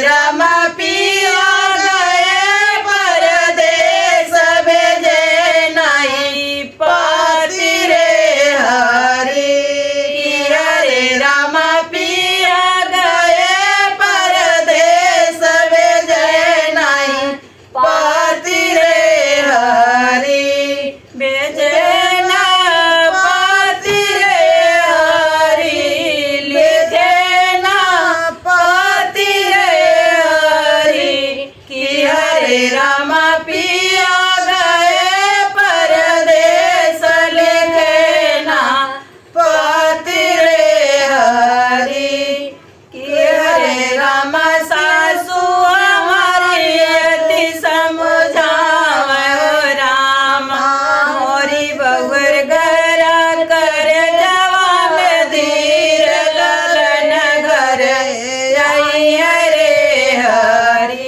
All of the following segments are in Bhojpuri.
रामा पिया गए परदेस भेजे नहीं पति रे हरि। हरे रामा पिया गए परदेस भेजे नहीं पति रे हरि। भेजे रामा पिया गए परदेस लिखे ना पति रे हरि। कि हरे रामा सासु हमारी अति समझावे रामा मोरी बहुर गरा कर जवा में धीर ललन घर आई हरे हरि।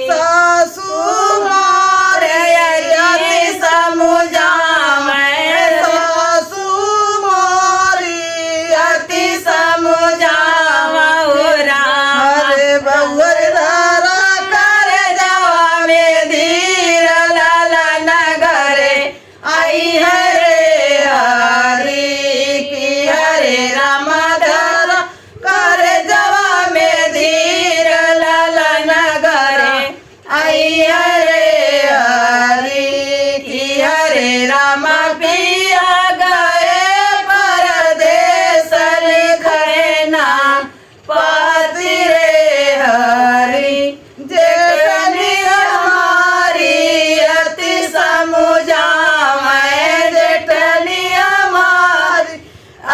रामा पिया गए परदेस लिखे ना पति रे हरि। जेठनी हमारी अति समुझावे जेठनी हमारी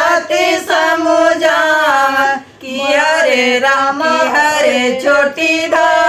अति समुझावे। कि हरे रामा हरे छोटी धा